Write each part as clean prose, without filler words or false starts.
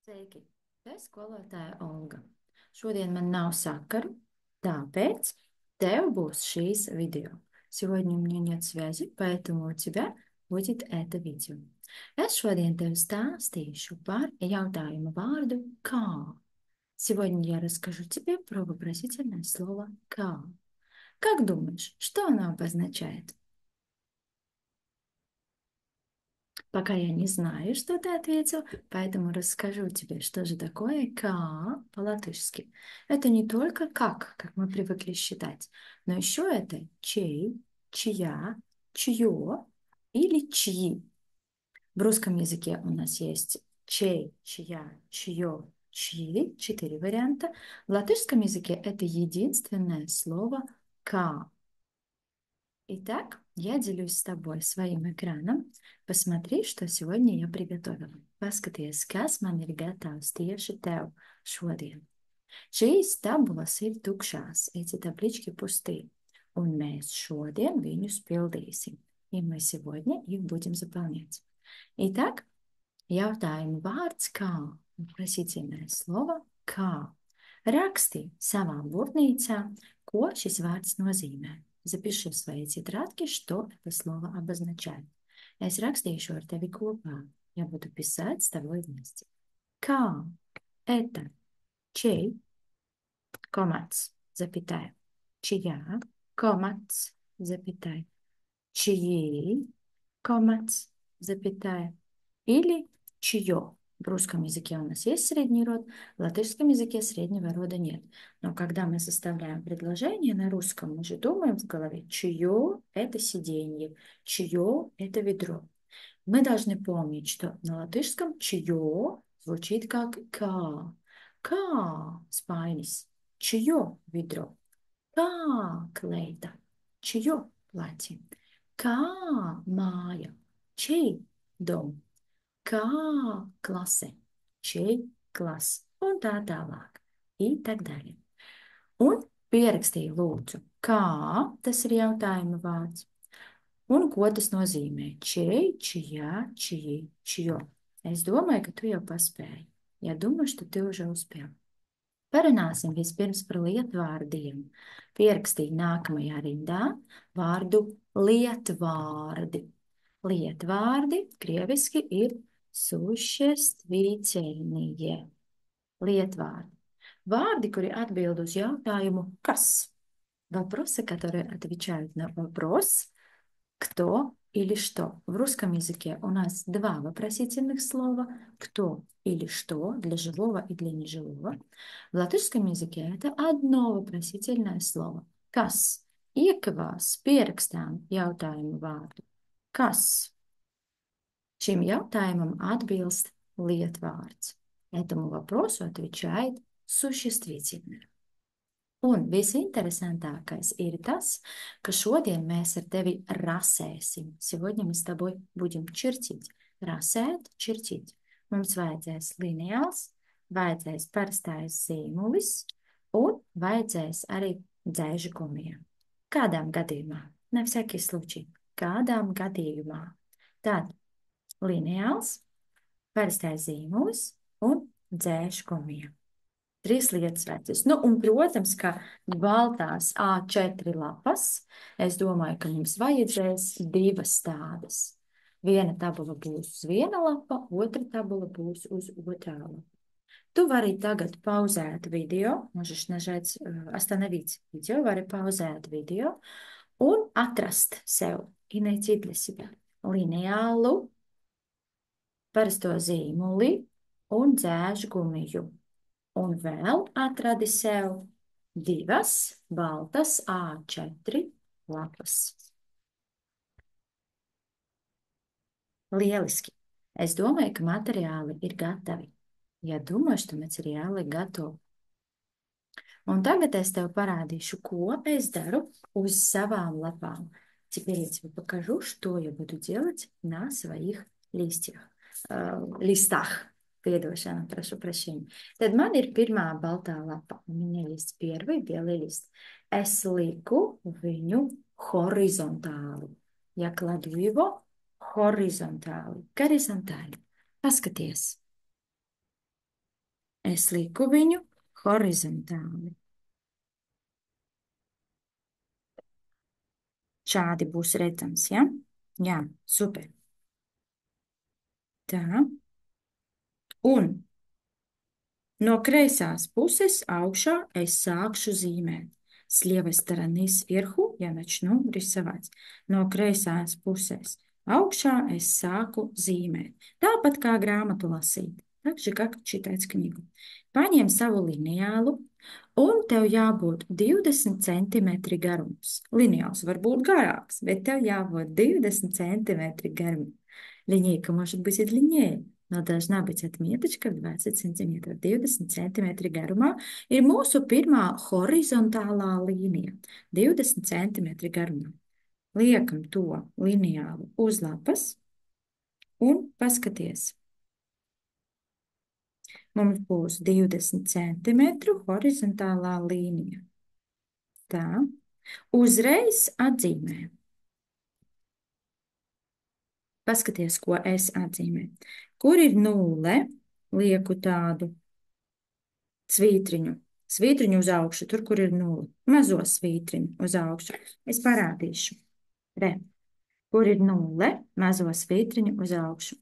Sveiki! Es skolotāja Olga. Šodien man nav sakaru, tāpēc tev būs šīs video. Сегодня у меня нет связи, поэтому у тебя будет это видео. Es šodien tev stāstīšu par jautājumu vārdu kā. Сегодня я расскажу тебе про вопросительное слово kā. Как думаешь, что оно обозначает? Пока я не знаю, что ты ответил, поэтому расскажу тебе, что же такое «ка» по-латышски. Это не только как мы привыкли считать, но еще это чей, чья, чье или чьи. В русском языке у нас есть чей, чья, чье, чьи, 4 варианта. В латышском языке это единственное слово «ка». Итак, я делюсь с тобой своим экраном. Посмотри, что сегодня я приготовила. Paskaties, kas man ir gatavs tieši tev šodien. Šīs tabulas ir tukšās, эти таблички пустые. Un mēs šodien viņus pildīsim. И мы сегодня их будем заполнять. Итак, jautājumu vārds kā, вопросительное слово kā. Raksti savā burtnīcā, ko šis vārds nozīmē. Запиши в своей тетрадке, что это слово обозначает. Es rakstīšu ar tevi kopā. Я буду писать с тобой вместе. Kā это чей, комац, запятая, чья, комац, запятая, чьи, комац, запятая, или чье. В русском языке у нас есть средний род, в латышском языке среднего рода нет. Но когда мы составляем предложение на русском, мы же думаем в голове, чье– это сиденье, чье– это ведро. Мы должны помнить, что на латышском чье звучит как ка. Ка спайнис, чье ведро, ка клейта, чье платье, ка māja, чей дом. Kā klase, čei klase, un tā tālāk, и так далее. Un pierakstīju lūdzu, kā tas ir jautājuma vārds, un ko tas nozīmē. Čei, čijā, čiji, čijo. Es domāju, ka tu jau paspēji. Я думаю, что ты уже успел. Parunāsim vispirms par lietvārdiem. Pierakstīju nākamajā rindā vārdu lietvārdi. Lietvārdi krieviski ir существительные. Lietvārdi. Варди, кури отбилд uz jautājumu kas. Вопросы, которые отвечают на вопрос кто или что. В русском языке у нас два вопросительных слова кто или что для живого и для неживого. В латышском языке это одно вопросительное слово. Kas iekavās pierakstām jautājumu vārdu. Kas? Šim jautājumam atbilst lietvārds. Этому вопросу отвечает существительное. Un visinteresantākais ir tas, ka šodien mēs ar tevi rasēsim. Сегодня мы с тобой будем чертить. Rasēt, čertīt. Mums vajadzēs lineāls, vajadzēs parastais zīmulis un vajadzēs arī dzēžu gumija. Kādām gadījumā? На всякий случай. Kādām gadījumā? Tad lineāls, parastais zīmulis un dzēžu gumija. 3 lietas vērtības. Nu, un, protams, ka baltās A4 lapas, es domāju, ka mums vajadzēs 2 tādas. Viena tabula būs uz viena lapa, otra tabula būs uz otrā lapa. Tu vari tagad pauzēt video, можешь нажать, остановить видео, vari pauzēt video un atrast sev и найти для себя lineālu, parasto zīmuli un dzēžu gumiju. Un vēl atradi sev 2 baltas A4 lapas. Lieliski! Es domāju, ka materiāli ir gatavi. Я думаю, что материалы готовы. Un tagad es tev parādīšu, ko es daru uz savām lapām. Теперь я тебе покажу, что я буду делать на своих листах. Piedošana, прошу прощения. Tad man ir pirmā baltā lapa. У меня есть первый белый лист. Es liku viņu horizontāli. Я кладу его horizontāli. Горизонtāli. Paskaties. es liku viņu horizontāli. Šādi būs redzams, ja? Jā, super. Tā. Un no kreisās puses augšā es sākšu zīmēt. С левой стороны сверху я начну рисовать. No kreisās puses augšā es sāku zīmēt. Tāpat kā grāmatu lasīt. Так же, как читать книгу. Paņem savu lineālu, un tev jābūt 20 centimetri garums. Lineāls var būt гарāks, bet tev jābūt 20 centimetri garums. Линейка может быть и длиннее, но должна быть отметочка в 20 centimetrов. 20 centimetri garumā ir mūsu pirmā horizontālā līnija. 20 centimetri garumā. Liekam to lineālu uz lapas un paskaties. Mums būs 20 centimetru horizontālā līnija. Tā. Uzreiz atzīmē. Paskaties, ko es atzīmēju. Kur ir nulle? Lieku tādu svītriņu. Svītriņu uz augšu, tur, kur ir nulle. Mazo svītriņu uz augšu. Es parādīšu. Re. Kur ir nulle? Mazo svītriņu uz augšu.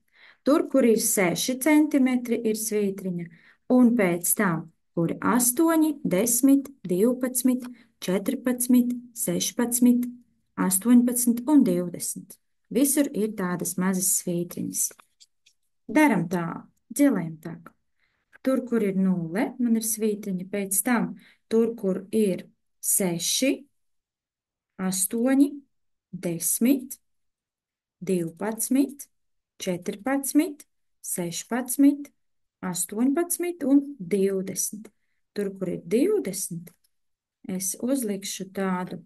Tur, kur ir 6 centimetri, ir svītriņa. Un pēc tam, kur 8, 10, 12, 14, 16, 18 un 20. Visur ir tādas mazas svītriņas. Daram tā, dzelējam tā. Tur, kur ir nulle, man ir svītriņa. Pēc tam, tur, kur ir 6, 8, 10, 12, 14, 16, 18 un 20. Tur, kur ir 20, es uzlikšu tādu.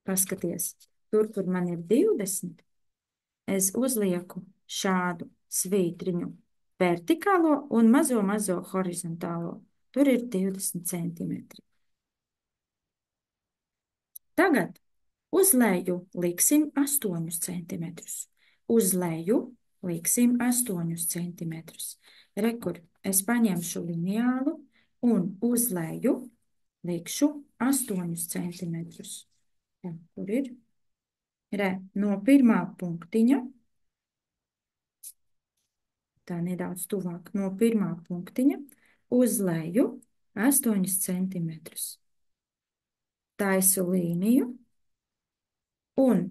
Paskaties, tur, kur man ir 20, es uzlieku šādu svītriņu vertikālo un mazo horizontālo. Tur ir 20 centimetri. Tagad uz leju liksim 8 centimetrus. Uz leju liksim 8 centimetrus. Rekur, es paņemšu lineālu un uz leju likšu 8 centimetrus. Tā, kur ir? Re, no pirmā punktiņa, tā nedaudz tuvāk, no pirmā punktiņa uz leju 8 centimetrus. Taisu līniju un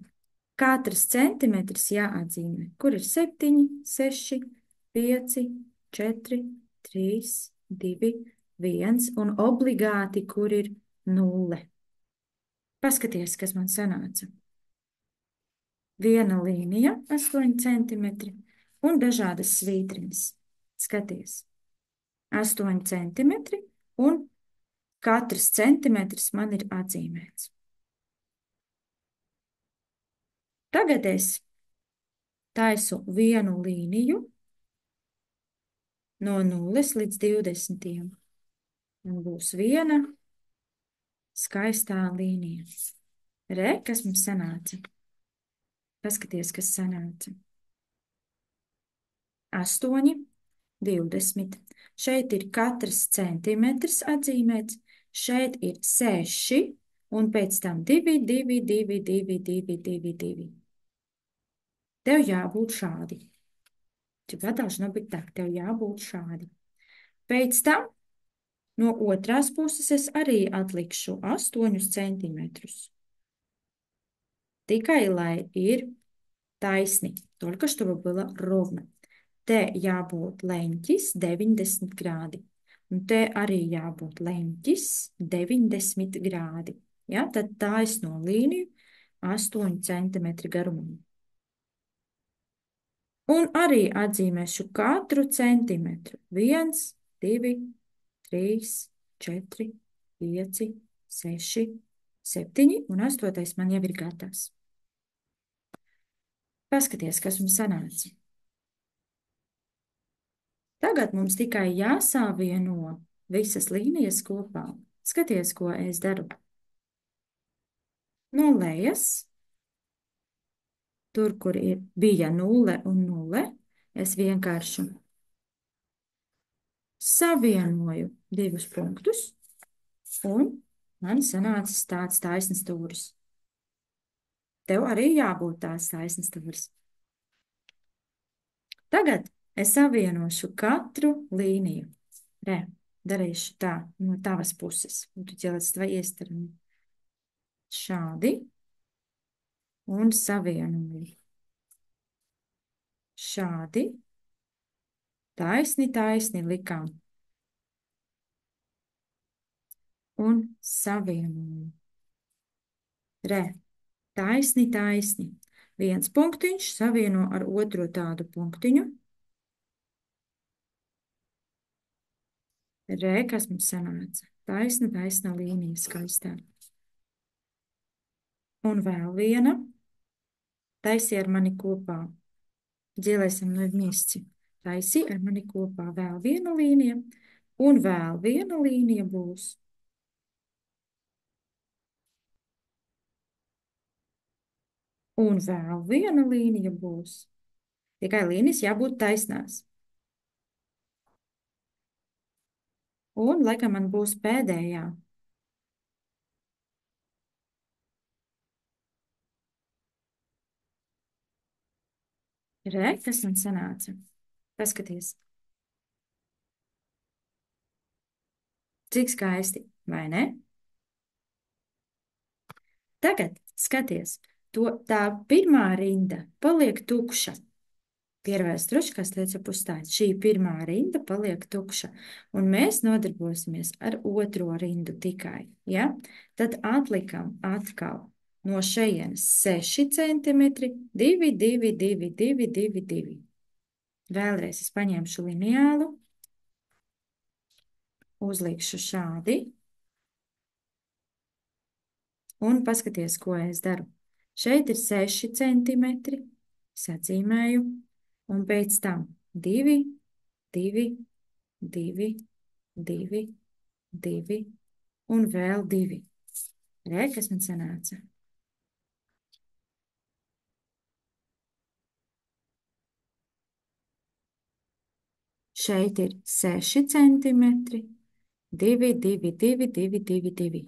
katrs centimetrs jāatzīmē, kur ir 7, 6, 5, 4, 3, 2, 1 un obligāti, kur ir 0. Paskaties, kas man sanāca. Viena līnija, 8 centimetri un dažādas svītriņas. Skaties, 8 centimetri un katrs centimetrs man ir atzīmēts. Tagad es taisu vienu līniju no 0 līdz 20. Man būs viena skaistā līnija. Re, kas mums sanāca? Paskaties, kas sanāca. 8, 20. Šeit ir katrs centimetrs atzīmēts. Šeit ir 6 un pēc tam 2, 2, 2, 2, 2, 2, 2. Tev jābūt šādi. Тебя должно быть так. Tev jābūt šādi. Pēc tam no otrās puses es arī atlikšu 8 centimetrus. Tikai, lai ir taisni. Только чтобы было ровно. Te jābūt leņķis 90 grādi. Un te arī jābūt leņķis 90 grādi. Ja? Tad taisno līniju 8 centimetri garumā. Un arī atzīmēšu katru centimetru. 1, 2, 3, 4, 5, 6, 7 un 8 man jau ir gatavs. Paskaties, kas mums sanāca. Tagad mums tikai jāsavieno visas līnijas kopā. Skaties, ko es daru. No lejas, tur, kur ir, bija 0 un 0, es vienkārši savienoju divus punktus, un man sanācis tāds taisns stūris. Tev arī jābūt tāds taisns stūris. Tagad es savienošu katru līniju. Re, darīšu tā no tavas puses. Tu ķelēs vai iestarmi. Šādi. Un savienoju. Šādi. Taisni, taisni likām. Un savienoju. Re, taisni, taisni. Viens punktiņš savieno ar otro tādu punktiņu. Re, kas mums sanāca? Taisna, taisna līnija skaistā. Un vēl viena. Taisi ar mani kopā. Делайsim no вместе. Taisi ar mani kopā vēl viena līnija. Un vēl viena līnija būs. Un vēl viena līnija būs. Tikai līnijas jābūt taisnās. Un, laikam, man būs pēdējā. Re, kas man sanāca? Paskaties. Cik skaisti, vai ne? Tagad, skaties, tā pirmā rinda paliek tukša. Первая строчка остается пустая. Šī pirmā rinda paliek tukša. Un mēs nodarbosimies ar otro rindu tikai. Ja? Tad atlikam atkal no šejienes 6 centimetri, 2, 2, 2, 2, 2, 2. Vēlreiz es paņemšu lineālu, uzlikšu šādi. Un paskaties, ko es daru. Šeit ir 6 centimetri, atzīmēju. Un pēc tam 2, 2, 2, 2, 2 un vēl 2. Re, kas man sanāca? Šeit ir 6 centimetri, 2, 2, 2, 2, 2, 2.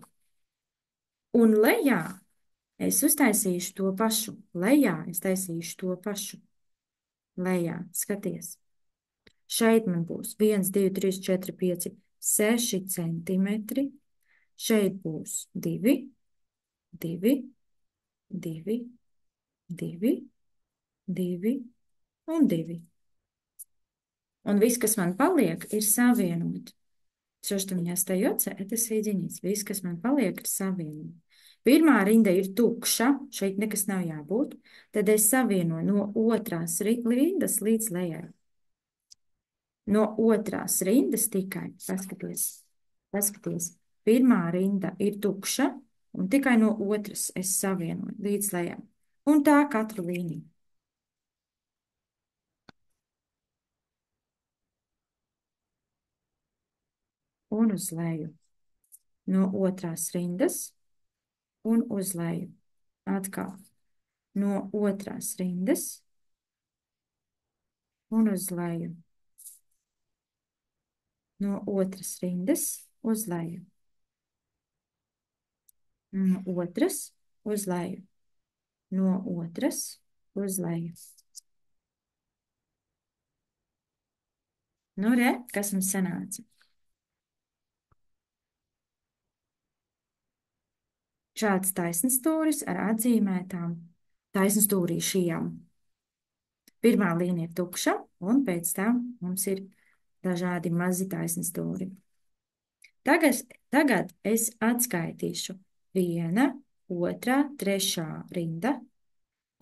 Un lejā es uztaisīšu to pašu. Lejā es taisīšu to pašu. Lejā, skaties. Šeit man būs 1, 2, 3, 4, 5, 6 centimetri. Šeit būs 2, 2, 2, 2, 2 un 2. Un viss, kas man paliek, ir savienot. Что у меня остается, это соединить. Viss, kas man paliek, ir savienot. Pirmā rinda ir tukša, šeit nekas nav jābūt. Tad es savienoju no otrās rindas līdz lejai. No otrās rindas tikai, paskaties, pirmā rinda ir tukša, un tikai no otras es savienoju līdz lejai. Un tā katru līniju. Un uz leju. No otrās rindas. Un uz leju. Atkal no otrās rindas un uz leju. No otras rindas uz leju. No otras uz leju. No otras uz leju. Nu, re, kas mums sanāca? Šāds taisns stūris ar atzīmētām taisns stūrīšajām. Pirmā līnija ir tukša, un pēc tam mums ir dažādi mazi taisni stūri. Tagad es atskaitīšu 1, 2, 3 rinda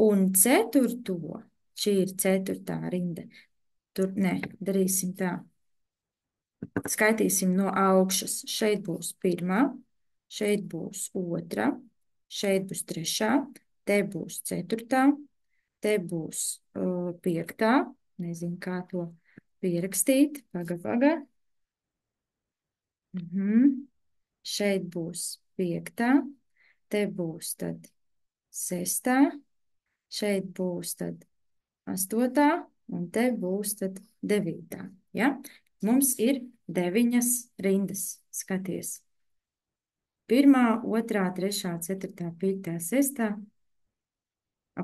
un 4. Šī ir 4. rinda. Tur, ne, darīsim tā. Skaitīsim no augšas. Šeit būs 1. Šeit būs 2, šeit būs 3, te būs 4, te būs 5. Nezinu, kā to pierakstīt. Paga. Šeit būs 5, te būs tad 6, šeit būs tad 8, un te būs tad 9. Ja? mums ir 9 rindas. Skaties. Pirmā, otrā, trešā, ceturtā, piektā, sestā.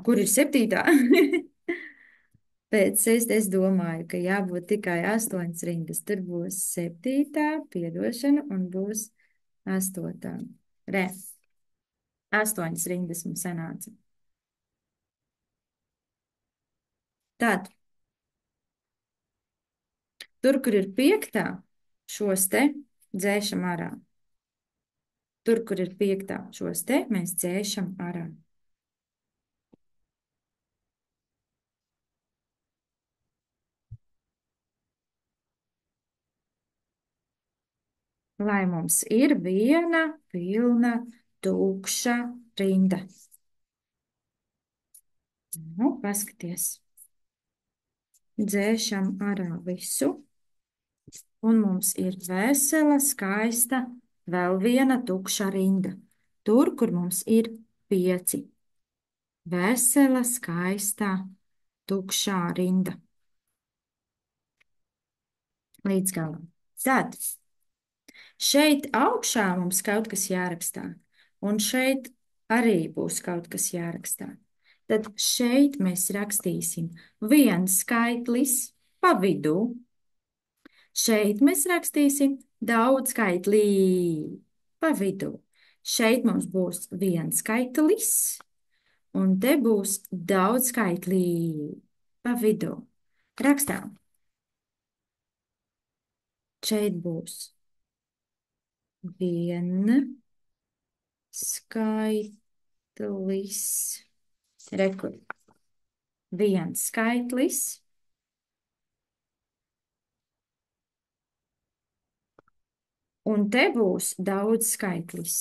Kur ir septītā? Pēc sest es domāju, ka jābūt tikai 8 rindas. Tur būs septītā, piedošana, un būs 8. Re, 8 rindas mums sanāca. Tad, tur, kur ir piektā, šos te dzēšam ārā. Tur, kur ir piektā, šos te mēs dzēšam ārā. Lai mums ir viena pilna tukša rinda. Nu, paskaties. Dzēšam ārā visu. Un mums ir vesela, skaista, vēl viena tukša rinda. Tur, kur mums ir 5. Vesela, skaistā, tukšā rinda. Līdz galam. Tad šeit augšā mums kaut kas jārakstā. Un šeit arī būs kaut kas jārakstā. Tad šeit mēs rakstīsim viens skaitlis pa vidu. Šeit mēs rakstīsim daudz skaitlī pa vidu. Šeit mums būs viens skaitlis, un te būs daudz skaitlī pa vidu. Rakstām. Šeit būs viena skaitlis. Rekur. Viens skaitlis. Un te būs daudz skaitlis.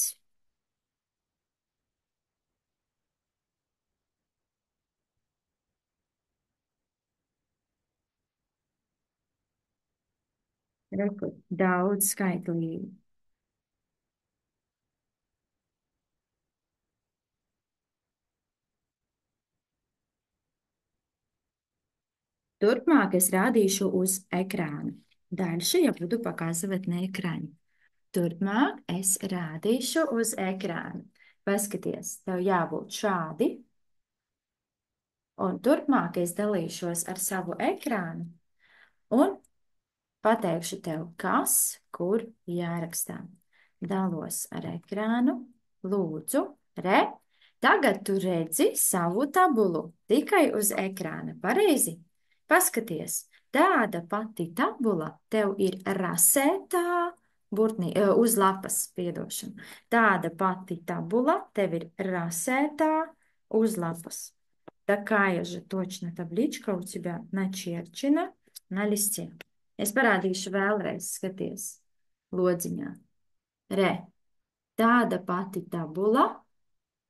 Rekur. Daudz skaitlī. Turpmāk es rādīšu uz ekrāna. Дальше я буду показывать на экране. Turpmāk es rādīšu uz ekrāna. Paskaties, tev jābūt šādi. Un turpmāk es dalīšos ar savu ekrānu un pateikšu tev, kas, kur jārakstā. Dalos ar ekrānu. Lūdzu, re. Tagad tu redzi savu tabulu tikai uz ekrāna. Pareizi? Paskaties, tāda pati tabula tev ir rasētā burtnī, uz lapas, piedošana. Tāda pati tabula tev ir расētā uz lapas. Такая же точно табличка у тебя начерчена на листе. Es parādīšu vēlreiz, skaties, lodziņā. Re, tāda pati tabula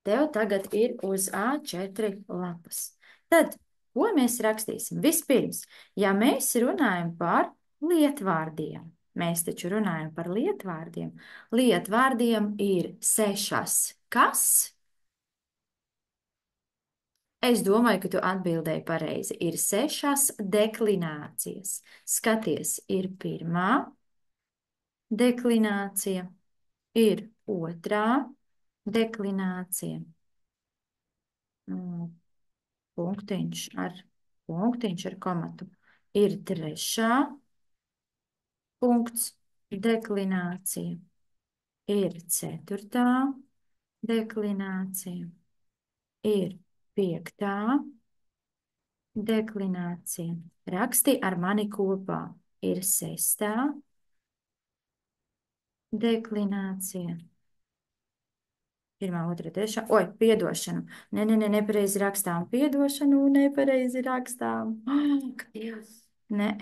tev tagad ir uz A4 lapas. Tad, ko mēs rakstīsim? Vispirms, ja mēs runājam par lietvārdiem, mēs taču runājam par lietvārdiem, lietvārdiem ir 6 kas? Es domāju, ka tu atbildēji pareizi. Ir 6 deklinācijas. Skaties, ir pirmā deklinācija, ir otrā deklinācija. Punktiņš ar komatu. Ir trešā punkts deklinācija. Ir ceturtā deklinācija. Ir piektā deklinācija. Raksti ar mani kopā. Ir sestā deklinācija. Pirmā, otrā, trešā. Oi, piedošanu. Nepareizi rakstām. Piedošanu, nepareizi rakstām. Ak, Dievs. Nē.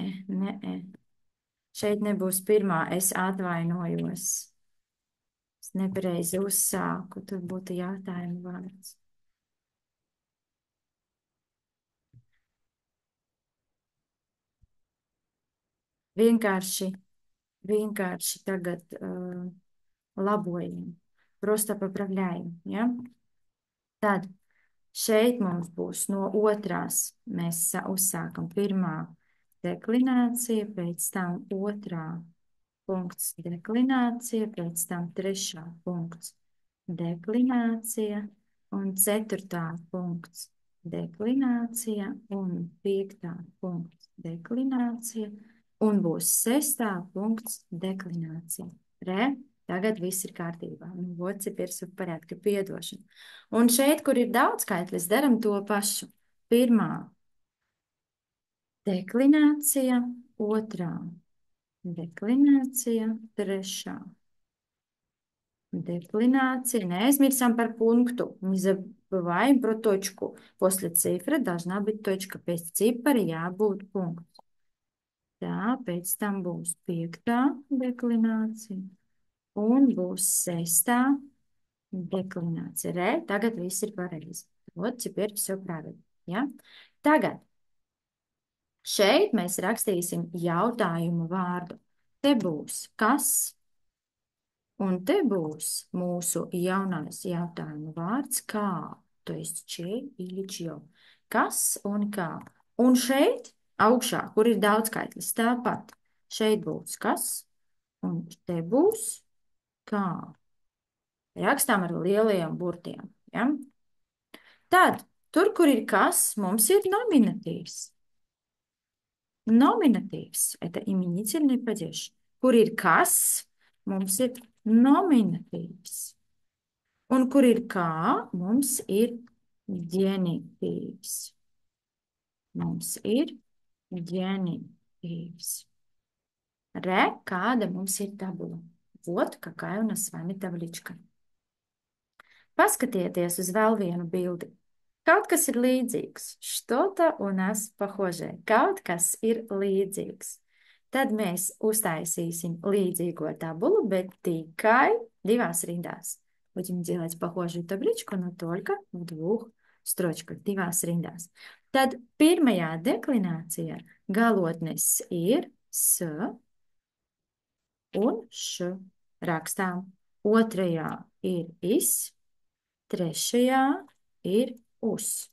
Šeit nebūs pirmā. Es atvainojos. Es nepareizi uzsāku. Tur būtu jātājuma vārds. Vienkārši tagad labojam. Просто поправляем, ja? Tad šeit mums būs no otrās. Mēs uzsākam pirmā deklinācija, pēc tam otrā punkts, deklinācija, pēc tam trešā punkts, deklinācija, un ceturtā punkts, deklinācija, un piektā punkts, deklinācija, un būs sestā punkts, deklinācija. Re, tagad viss ir kārtībā. Nu, voci ir superētka piedošana. Un šeit, kur ir daudzskaitlis, daram to pašu. Pirmā deklinācija, otrā deklinācija, trešā деклинация. Неизмерсам par пункту. Не забываем про точку. После цифры должна быть точка. Pēc cipara jābūt punkts. Tā, pēc tam būs piektā deklinācija. Un būs sestā деклинация. Re, tagad viss ir pareizi. Вот теперь все правильно. Ja? Tagad šeit mēs rakstīsim jautājumu vārdu. Te būs kas? Un te būs mūsu jaunais jautājuma vārds kā. To есть че или чье. Kas un kā. Un šeit augšā, kur ir daudzskaitlis, tāpat. Šeit būs kas un te būs kā. Rakstām ar lielajiem burtiem. Ja? Tad, tur, kur ir kas, mums ir nominatīvs. Nominatīvs. Это именительный падеж. Kur ir kas, mums ir nominatīvs. Un kur ir kā, mums ir ģenitīvs. Mums ir ģenitīvs. Re, kāda mums ir tabula? Вот какая у нас с вами табличка. Paskatieties uz vēl vienu bildi. Kaut kas ir līdzīgs. Что-то у нас похожее. Kaut kas ir līdzīgs. Tad mēs uztaisīsim līdzīgo tabulu, bet tikai divās rindās. Будем делать похожую табличку, но только в двух stročkах, divās rindās. Tad pirmajā deklinācijā galotnes ir s un š rakstām. Otrajā ir is, trešajā ir us.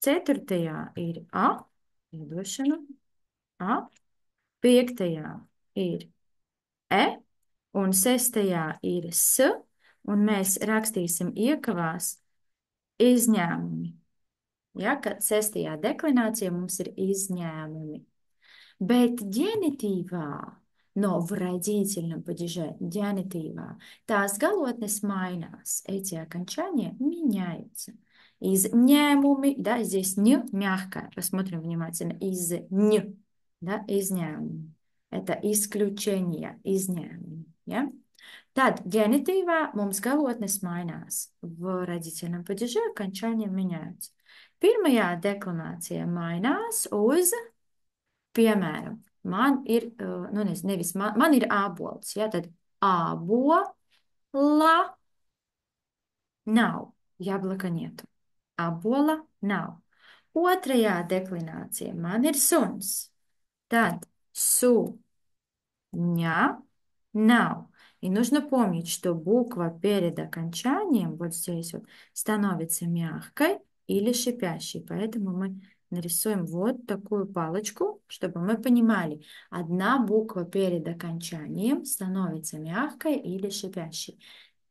Ceturtajā ir a, iedošana, a, piektajā ir e, un sestajā ir s, un mēs rakstīsim iekavās izņēmumi. Ja, kad sestajā deklinācijā mums ir izņēmumi. Bet ģenitīvā, но в родительном падеже, генитива, tās galotnes mainās. Эти окончания меняются. Изņēmumi, да, здесь н мягкое. Посмотрим внимательно. Из н, да, изņēmumi. Это исключение, изņēmumi, ja? Tad ģenitīvā mums galotnes mainās. В родительном падеже окончания меняются. Pirmajā deklamācijā mainās uz, piemēram, man ir, nu nevis, man ir ābols, ja, tad ābola nav, jablaka nietu. Ābola nav. Otrajā deklinācijā man ir suns, tad суня nav. И нужно помнить, что буква перед окончанием, вот здесь вот, становится мягкой или шипящей. Поэтому мы нарисуем вот такую палочку, чтобы мы понимали, одна буква перед окончанием становится мягкой или šipящей.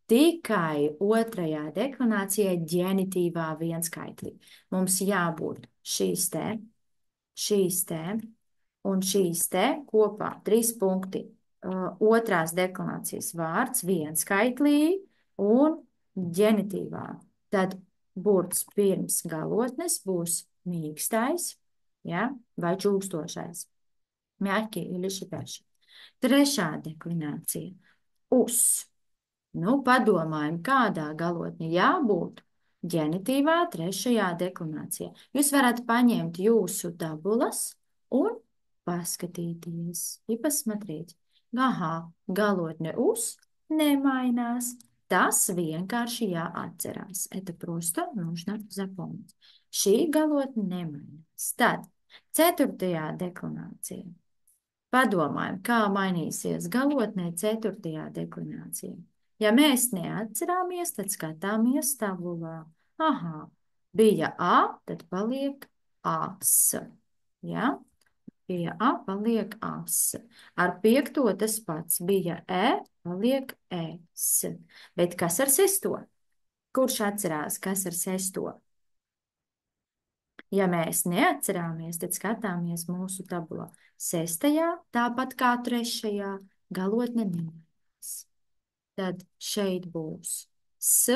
Tikai otrajā deklamācijā ģenitīvā vienskaitlī. Mums jābūt šīs te un šīs te kopā 3 punkti. Otrās deklamācijas vārds vienskaitlī un ģenitīvā. Tad burts pirms galotnes būs mīkstais, ja, vai čūkstošais. Mjaki ili šipēši. Trešā deklinācija. Us. Nu, padomājam, kādā galotnē jābūt ģenitīvā trešajā deklamācijā. Jūs varat paņemt jūsu tabulas un paskatīties, и посмотреть. Aha, galotne us nemainās. Tas vienkārši jāatcerās. Это просто нужно запомнить. Šī galotne nemainās. Tad, ceturtajā deklamācijā. Padomājam, kā mainīsies galotnē ceturtajā deklamācijā. Ja mēs neatcerāmies, tad skatāmies tabulā. Aha, bija A, tad paliek As. Ja? Pie A paliek as. Ar 5. tas pats bija E, paliek es. Bet kas ar 6? Kurš atcerās, kas ar 6? Ja mēs neatcerāmies, tad skatāmies mūsu tabulā. 6. tāpat kā 3. galotne nemainās. Tad šeit būs S,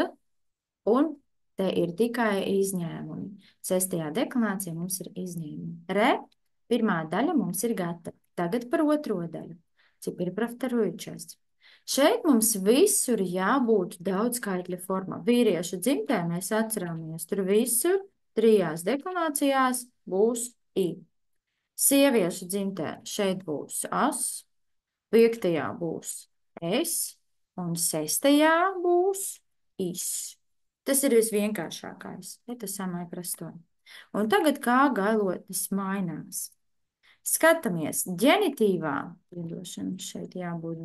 un te ir tikai izņēmumi. 6. deklamācijā mums ir izņēmumi. Re, pirmā daļa mums ir gatava. Tagad par otro daļu. Теперь про вторую часть. Šeit mums visur jābūt daudzskaitļa formā. Vīriešu dzimtē mēs atceramies, tur visur 3 deklamācijās būs I. Sieviešu dzimtē šeit būs as, 5. būs es un 6. būs is. Tas ir visvienkāršākais. Это самое простое. Un tagad kā galotnes mainās. Skatāmies, ģenitīvā, piedošana šeit jābūt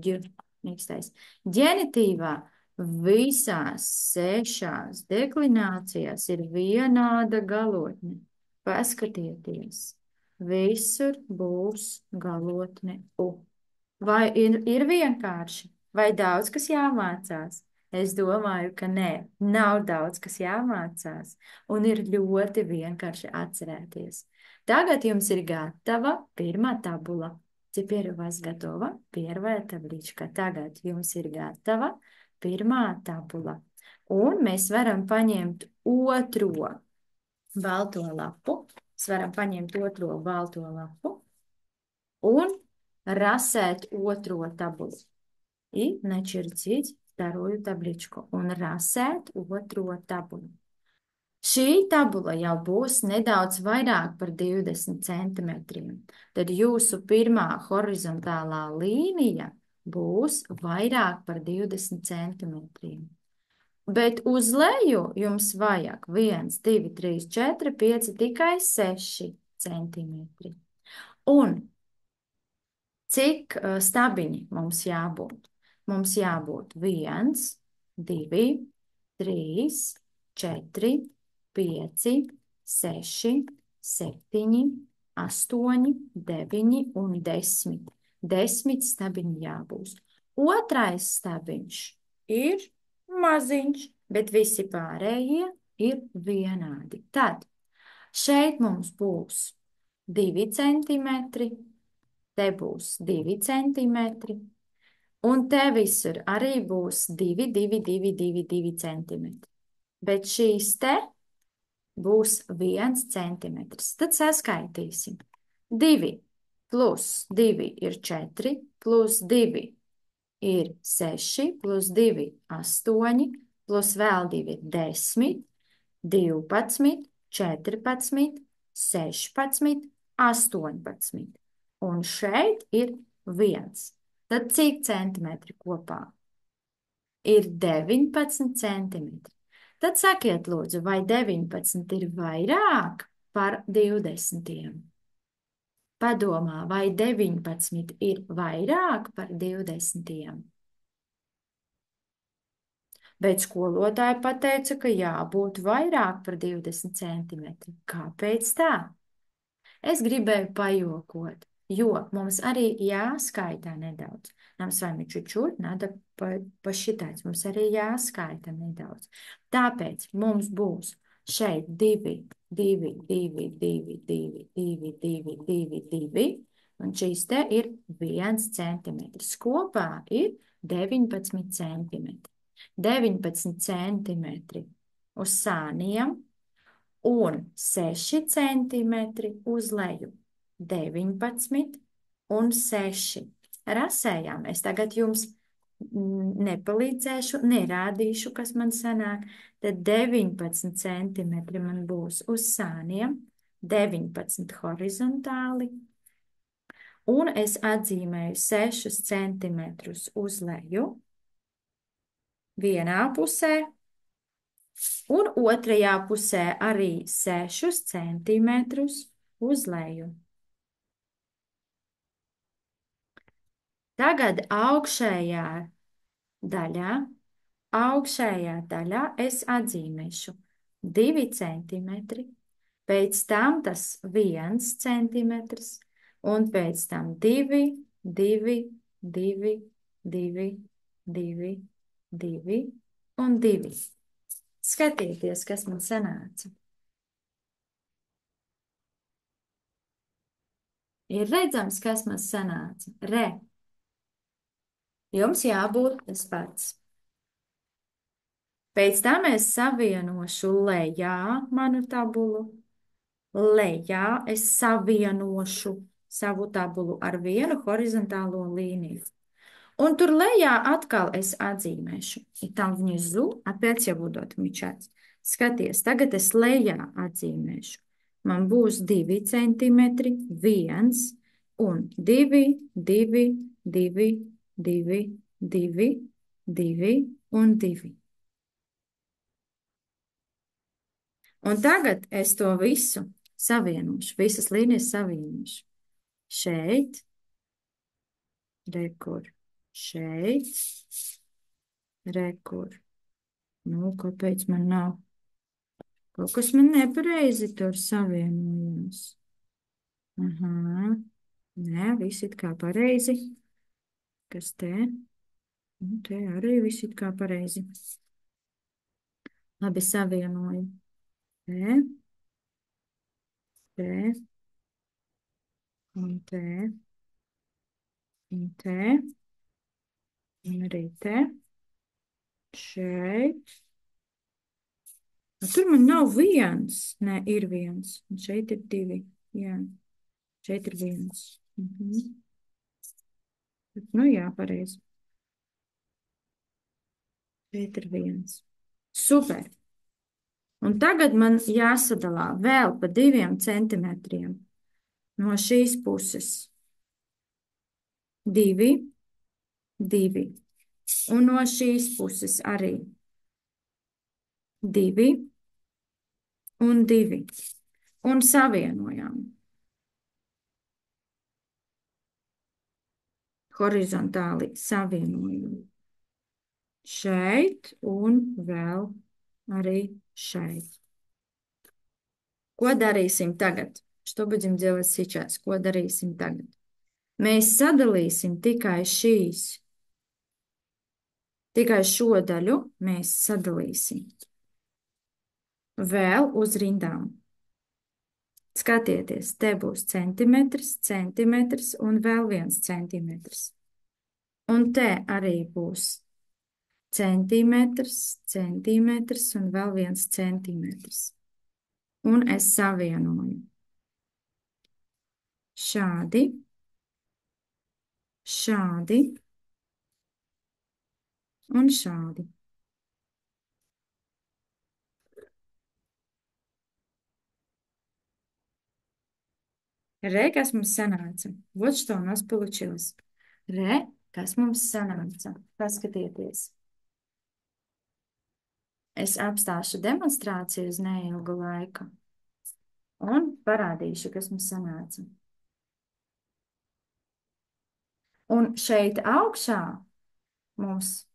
mīkstais. Ģenitīvā visās 6 deklinācijās ir vienāda galotne. Paskatieties, visur būs galotne U. Vai ir vienkārši, vai daudz kas jāmācās? Es domāju, ka nē, nav daudz kas jāmācās, un ir ļoti vienkārši atcerēties. Tagad jums ir gatava pirmā tabula. Теперь у вас готова первая табличка. Tagad jums ir gatava pirmā tabula. Un mēs varam paņemt otro balto lapu. Mēs varam paņemt otro balto lapu un расēt otro tabulu. И начертить вторую табличку. Un расēt otro tabulu. Šī tabula jau būs nedaudz vairāk par 20 centimetriem. Tad jūsu pirmā horizontālā līnija būs vairāk par 20 centimetriem. Bet uz leju jums vajag 1, 2, 3, 4, 5, tikai 6 centimetri. Un cik stabiņi mums jābūt? Mums jābūt 1, 2, 3, 4, 5, 6, 7, 8, 9 un 10. 10 stabiņi jābūt. Otrais stabiņš ir maziņš, bet visi pārējie ir vienādi. Tad šeit mums būs 2 centimetri, te būs 2 centimetri, un te visur arī būs 2, 2, 2, 2, 2 centimetri. Bet šīs te būs 1 centimetrs. Tad saskaitīsim. 2 plus 2 ir 4, plus 2 ir 6, plus 2 8, plus vēl 2 ir 10, 12, 14, 16, 18. Un šeit ir 1. Tad cik centimetri kopā? Ir 19 centimetri. Tad sakiet, lūdzu, vai 19 ir vairāk par 20? Padomā, vai 19 ir vairāk par 20? Bet skolotāja pateica, ka jābūt vairāk par 20 centimetri. Kāpēc tā? Es gribēju pajokot, jo mums arī jāskaita nedaudz. Нам с вами чуть-чуть надо посчитать. Mums arī jāskaita nedaudz. Tāpēc mums būs šeit 2, 2, 2, 2, 2, 2, 2, 2, 2, un šīs te ir 1 centimetrs. Kopā ir 19 centimetri. 19 centimetri uz sāniem un 6 centimetri uz leju. 19 un 6. Rasējām. Es tagad jums nepalīdzēšu, nerādīšu, kas man sanāk. Tad 19 centimetri man būs uz sāniem, 19 horizontāli, un es atzīmēju 6 centimetrus uz leju vienā pusē, un otrajā pusē arī 6 centimetrus uz leju. Tagad augšējā daļā es atzīmēšu 2 centimetri, pēc tam tas 1 centimetrs, Un pēc tam 2, 2, 2, 2, 2, 2 un 2. Skatieties, kas man sanāca. Ir redzams, kas man sanāca. Re. Jums jābūt tas pats. Pēc tam es savienošu lejā manu tabulu. Lejā es savienošu savu tabulu ar vienu horizontālo līniju. Он tur lejā atkal es atzīmēšu. И там внизу опять я буду отмечать. Skaties, tagad es lejā atzīmēšu. Man būs 2 centimetri, 1 un 2, 2, 2, 2, 2, 2 un 2. Un tagad es to visu savienošu, visas līnijas savienošu. Šeit, rekur, šeit, rekur. Nu, kāpēc man nav? Kaut kas man nepareizi tur savienojās. Aha. Nē, viss it kā pareizi. Kas te? Nu, te arī viss it kā pareizi. Labi savienoju. Te, te, un te, un te, un arī te. Šeit. Nu, tur man nav viens. Nē, ir viens. Un šeit ir 2. Jā. Šeit ir viens. Nu jā, pareizi. Šeit ir viens. Super. Un tagad man jāsadalā vēl pa 2 centimetriem no šīs puses. 2, 2. Un no šīs puses arī 2 un 2. Un savienojām. Horizontāli savienojam. Šeit un vēl arī šeit. Ko darīsim tagad? Что будем делать сейчас? Ko darīsim tagad? Mēs sadalīsim tikai šo daļu mēs sadalīsim vēl uz rindām. Skatieties, te būs centimetrs, centimetrs un vēl 1 centimetrs. Un te arī būs centimetrs, centimetrs un vēl 1 centimetrs. Un es savienoju šādi, šādi un šādi. Re, kas mums sanāca? Вот что у нас получилось. Re, kas mums sanāca? Paskatieties. Es apstāšu demonstrāciju uz neilgu laiku un parādīšu, kas mums sanāca. Un šeit augšā mums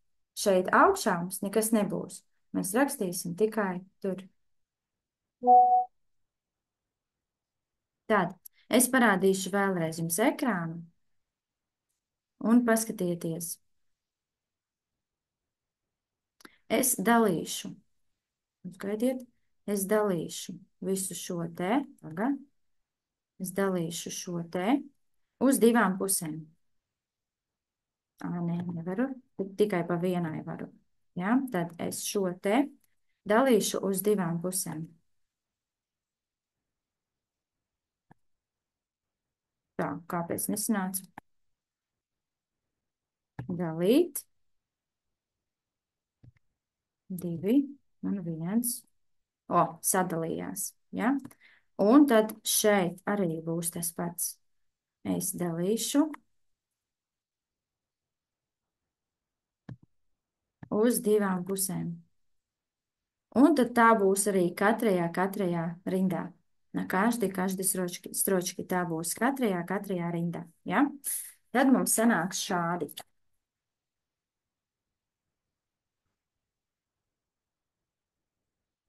nekas nebūs. Mēs rakstīsim tikai tur. Tad es parādīšu vēlreiz jums ekrānu un paskatieties. Es dalīšu, uzgaidiet, es dalīšu visu šo te, tagad, es dalīšu šo te uz 2 pusēm. Nē, nevaru, tikai pa vienai varu. Ja? Tad es šo te dalīšu uz 2 pusēm. Tā, kāpēc nesanāca? Dalīt. 2 un 1. O, sadalījās. Ja? Un tad šeit arī būs tas pats. Es dalīšu uz 2 pusēm. Un tad tā būs arī katrajā rindā. Na каждой строчке tā būs katrajā rindā. Ja? Tad mums sanāks šādi.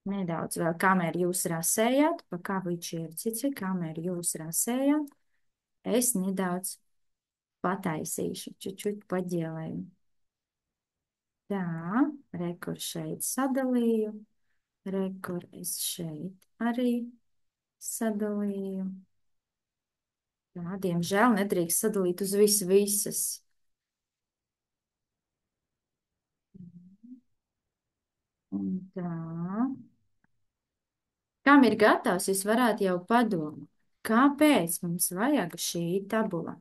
Nedaudz vēl, kamēr jūs rasējāt, пока вы чертите, kamēr jūs rasējāt. Es nedaudz pataisīšu, čučuļ paģēlēju. Tā, rekur šeit sadalīju, rekur es šeit arī sadalīju. Tā, diemžēl nedrīkst sadalīt uz visas. Un tā. Kam ir gatavs, jūs varētu jau padomāt, kāpēc mums vajag šī tabula.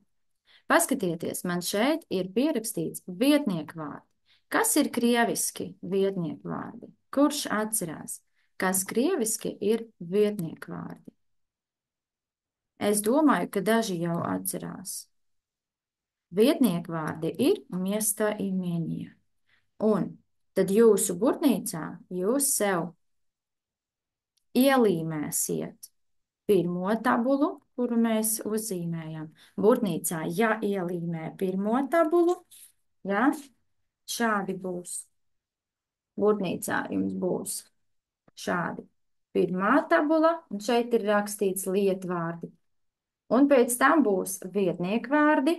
Paskatieties, man šeit ir pierakstīts vietnieku vārdi. Kas ir krieviski vietnieku vārdi? Kurš atcerās, kas krieviski ir vietnieku vārdi? Es domāju, ka daži jau atcerās. Vietnieku vārdi ir место имения. Un tad jūsu burtnīcā jūs sev ielīmēsiet pirmo tabulu, kuru mēs uzzīmējam. Burtnīcā, ja ielīmē pirmo tabulu, ja, šādi būs. Burtnīcā jums būs šādi pirmā tabula, un šeit ir rakstīts lietvārdi. Un pēc tam būs vietnieku vārdi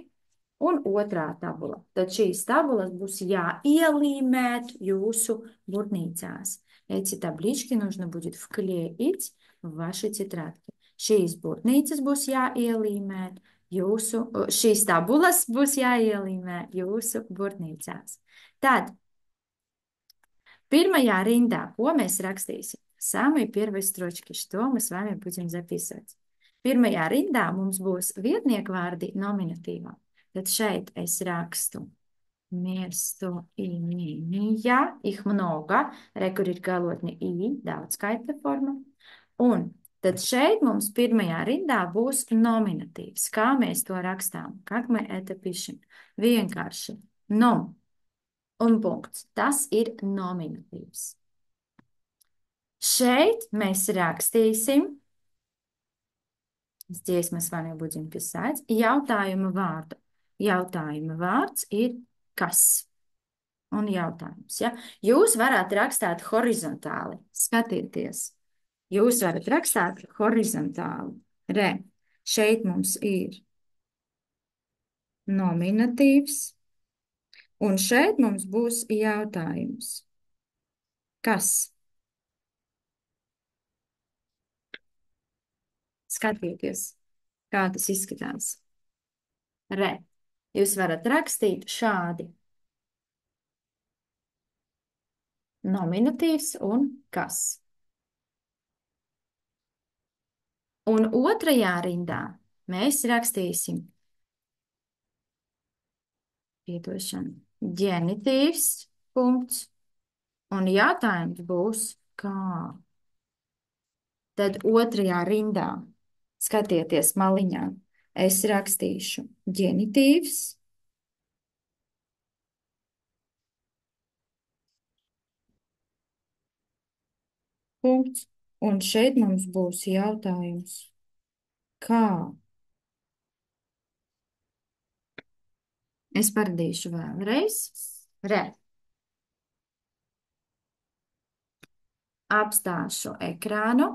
un otrā tabula. Tad šīs tabulas būs jāielīmēt jūsu буртницās. Эти таблички нужно будет вклеить в ваши тетрадки. Šīs burtnīcas būs jāielīmē jūsu, šīs tabulas būs jāielīmē jūsu burtnīcās. Tad, первая rindā, ko mēs rakstīsim? Самые первые строчки, что мы с вами будем записывать. Pirmajā rindā mums būs vietnieku vārdi nominatīvā. Tad šeit es rakstu место имения, их много, re, kur ir galotne i, daudzskaitļa forma. Un tad šeit mums pirmajā rindā būs nominatīvs. Kā mēs to rakstām? Как мы это пишем? Vienkārši nom un punkts. Tas ir nominatīvs. Šeit mēs rakstīsim, здесь мы с вами будем писать jautājumu vārdu. Jautājuma vārds ir kas? Un jautājums, ja? Jūs varat rakstāt horizontāli. Skatieties. Jūs varat rakstāt horizontāli. Re, šeit mums ir nominatīvs. Un šeit mums būs jautājums. Kas? Skatieties, kā tas izskatās. Re, jūs varat rakstīt šādi. Nominatīvs un kas. Un otrajā rindā mēs rakstīsim piedošanu. Ģenitīvs punkts. Un jautājums būs kā. Tad otrajā rindā, skatieties maliņā, es rakstīšu ģenitīvs. Punkts. Un šeit mums būs jautājums, kā? Es paradīšu vēlreiz. Re. Apstāšu ekrānu.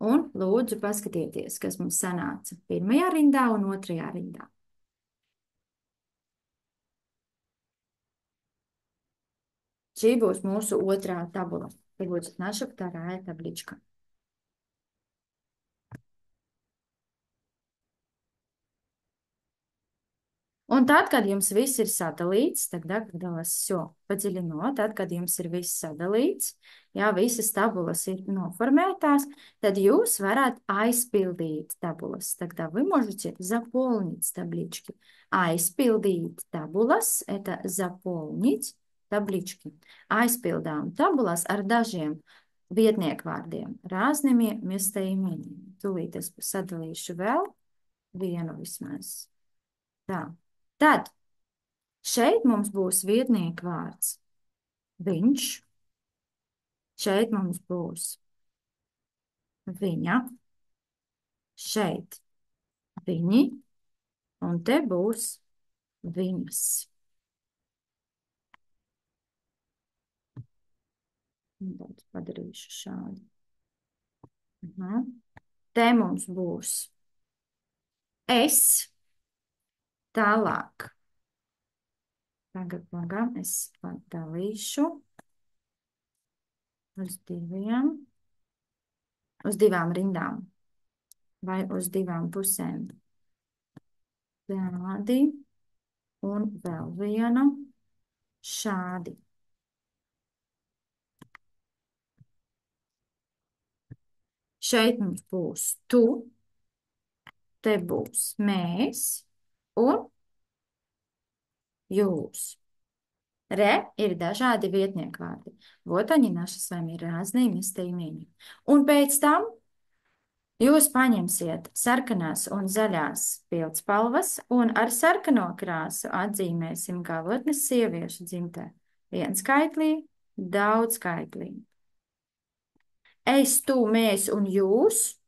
Un lūdzu paskatieties, kas mums sanāca pirmajā rindā un otrajā rindā. Šī būs mūsu otrā tabula. И будет наша вторая табличка. Un tad, kad jums viss ir sadalīts, тогда, когда у вас все поделено, tad, kad jums ir viss sadalīts, ja visas tabulas ir noformētās, tad jūs varat aizpildīt tabulas. Тогда вы можете заполнить таблички. Aizpildīt tabulas – это заполнить таблички. Aizpildām tabulas ar dažiem vietnieku vārdiem, разными местоимениями. Tūlīt es sadalīšu vēl vienu vismaz. Tā. Tad šeit mums būs vietnieku vārds viņš, šeit mums būs viņa, šeit viņi, un te būs viņas. Daudz padarīšu šādi. Te mums būs Es tālāk. Tagad pagam, es padalīšu uz uz divām rindām vai uz divām pusēm. Tādi un vēl vienu šādi. Šeit mums būs tu, te būs mēs un jūs. Ir dažādi vietniekvārdi. Вот они, наши с вами разные местоимения. Un pēc tam jūs paņemsiet sarkanās un zaļās pildspalvas un ar sarkano krāsu atzīmēsim galotnes sieviešu dzimtē. Viens skaitlī, daudz skaitlī. Es, tu, mēs un jūs.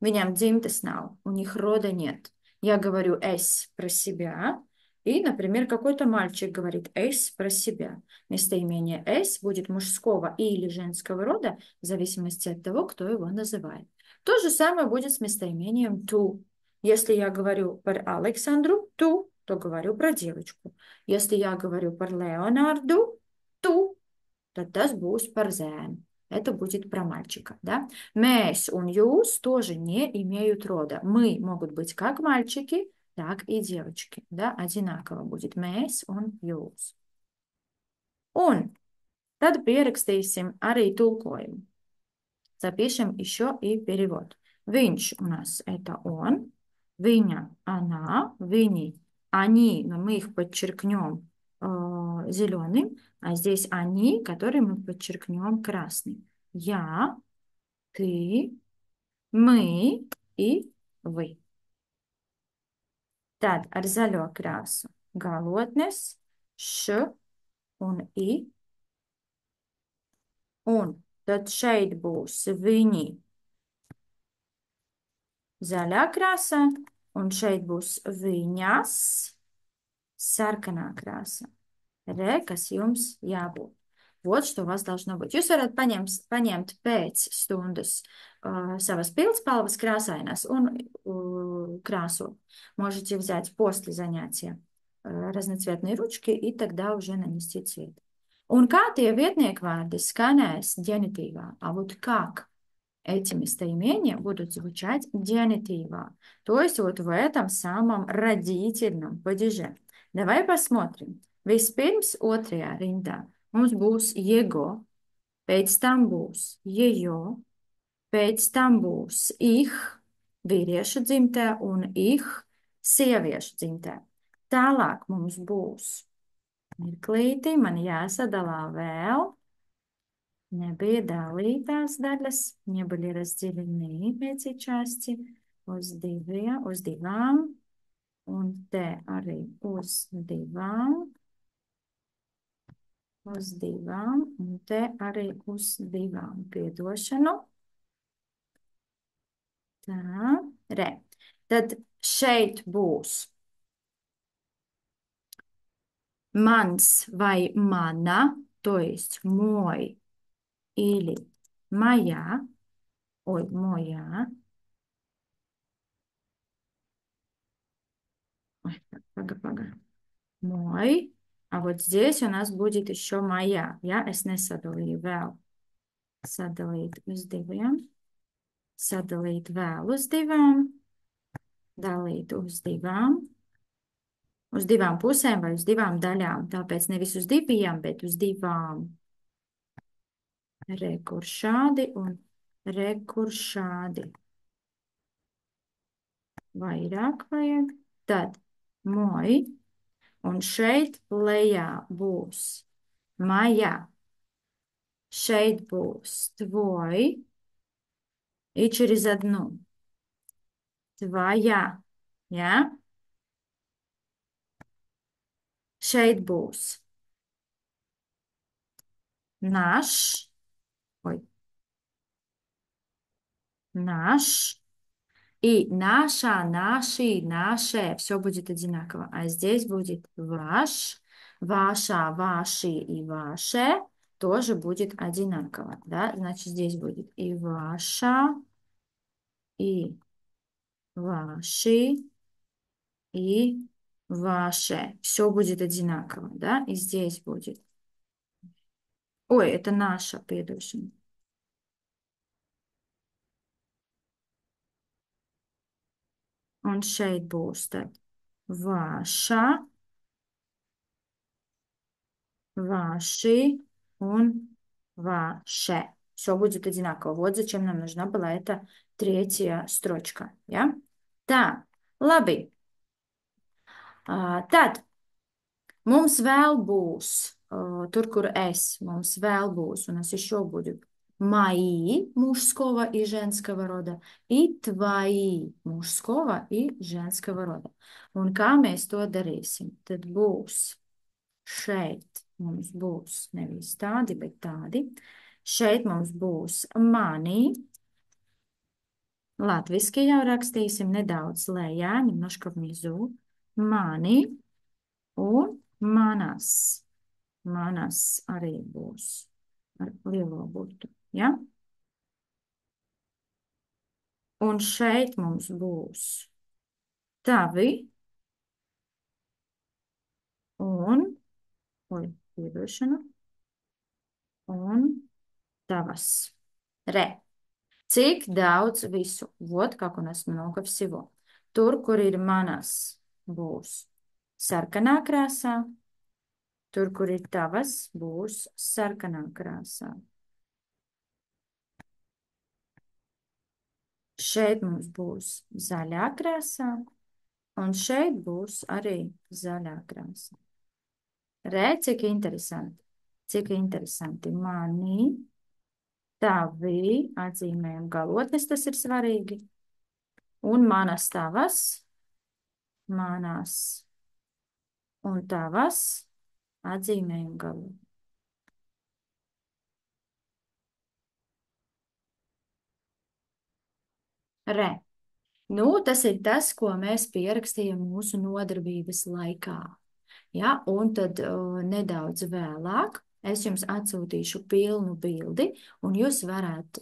Viņam dzимтес nav, у них рода нет. Я говорю «эс» про себя, и, например, какой-то мальчик говорит «эс» про себя. Местоимение «эс» будет мужского или женского рода, в зависимости от того, кто его называет. То же самое будет с местоимением «ту». Если я говорю про Александру «ту», то говорю про девочку. Если я говорю про Леонарду «ту», то tas būs par zēnu. Это будет про мальчика, да? Mēs un jūs тоже не имеют рода. Мы могут быть как мальчики, так и девочки, да? Одинаково будет mēs un jūs. Un tad pierakstīsim arī tulkojumu. Запишем еще и перевод. Viņš у нас это он, viņa, она, viņi, они, но мы их подчеркнем зеленым, а здесь они, которые мы подчеркнем красным. Я, ты, мы и вы. Tad ar zaļo krāsu galotnes, š un i. Un tad šeit būs viņi zaļā krāsā, un šeit būs viņas sarkanā krāsa. Kas jums jābūt. Вот что у вас должно быть. Jūs varat paņemt pēc stundas savas pildspalvas красайnas un красу. Можете взять после занятия разноцветные ручки и тогда уже нанести цвет. Un kā tie vietniekvārdi skanēs ģenitīvā? А вот как эти местоимения будут звучать ģenitīvā? То есть вот в этом самом родительном падеже. Давай посмотрим. Vispirms otrajā rindā mums būs jego, pēc tam būs jejo, pēc tam būs vīriešu dzimtē un sieviešu dzimtē. Tālāk mums būs mirklīti, man jāsadalā vēl. Nebija dalītās daļas, не были разделены эти части uz divām, un te arī uz divām, un te arī uz divām. Piedošanu. Tā, Tad šeit būs mans vai mana, то есть мой или моя, моя. Пога. Мой. А вот здесь у нас будет еще моя. Es nesadalīju vēl. Sadalīt uz diviem. Sadalīt vēl uz divām. Dalīt uz divām. Uz divām pusēm vai uz divām daļām. Tāpēc nevis uz diviem, bet uz divām. Kur šādi un kur šādi. Vairāk vajag. Tad moj. Un šeit lejā būs моя. Šeit būs твой. И через одну. Твоя. Ja? Šeit būs наш. Наш. И наша, наши, наше. Все будет одинаково. А здесь будет ваш, ваша, ваши и ваше. Тоже будет одинаково. Да? Значит, здесь будет и ваша, и ваши и ваше. Все будет одинаково, да? И здесь будет. Ой, это наша, предыдущая. Un šeit būs tad vaša, ваши, un ваше. Все будет одинаково. Вот зачем нам нужна была эта третья строчка. Ja? Tā, labi. Tad mums vēl būs, tur, kur es, mums vēl būs, у нас еще будет мои мужского и женского рода и твои мужского и женского рода. Un kā mēs to darīsim? Tad būs šeit mums būs nevis tādi, bet tādi. Šeit mums būs mani. Latviski jau rakstīsim nedaudz lejā, немножко внизу. Mani un manas. Manas arī būs ar lielo burtu. Ja? Un šeit mums būs tavi un, oi, piedošana, un tavas. Re. Cik daudz visu? Вот как у нас много всего. Tur, kur ir manas, būs sarkanā krāsā. Tur, kur ir tavas, būs sarkanā krāsā. Šeit mums būs zaļā krāsā, un šeit būs arī zaļā krāsā. Re, cik interesanti. Cik interesanti. Mani, tavi, atzīmējam galotnes, tas ir svarīgi. Un manas tavas, manas un tavas, atzīmējam galotnes. Re. Nu, tas ir tas, ko mēs pierakstījām mūsu nodarbības laikā. Ja? Un tad nedaudz vēlāk es jums atsūtīšu pilnu bildi, un jūs varat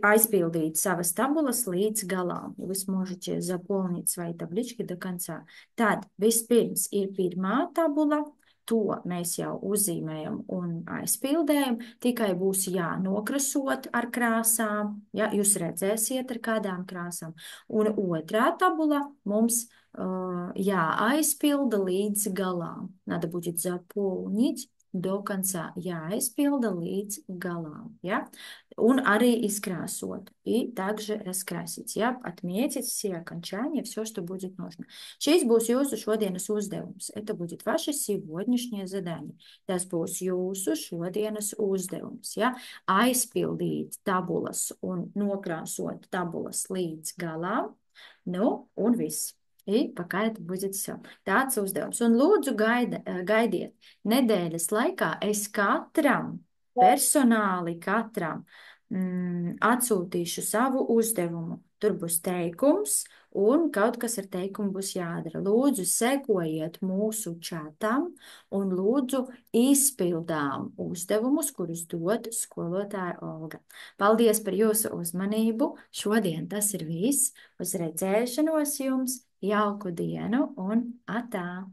aizpildīt savas tabulas līdz galām. Jūs можете заполнить свои таблички до конца. Tad vispirms ir pirmā tabula, to mēs jau uzzīmējam un aizpildējam, tikai būs jānokrasot ar krāsām, ja jūs redzēsiet ar kādām krāsām. Un otrā tabula mums jāaizpilda līdz galām. Надо будет заполнить до конца. Jāaizpilda līdz galām, ja? Un arī изкрасот. И также раскрасить. Ja? Отметить все окончания, все, что будет нужно. Šis būs jūsu šodienas uzdevums. Это будет ваше сегодняшнее задание. Tas būs jūsu šodienas uzdevums. Ja? Aizpildīt tabulas un nokrāsot tabulas līdz galām. Nu, un viss. И пока это будет все. Tāds uzdevums. Un lūdzu gaidiet. Nedēļas laikā es personāli katram atsūtīšu savu uzdevumu. Tur būs teikums, un kaut kas ar teikumu būs jādara. Lūdzu, sekojiet mūsu čatam un lūdzu izpildām uzdevumus, kurus dod skolotāja Olga. Paldies par jūsu uzmanību. Šodien tas ir viss. Uz redzēšanos jums, jauku dienu un atā!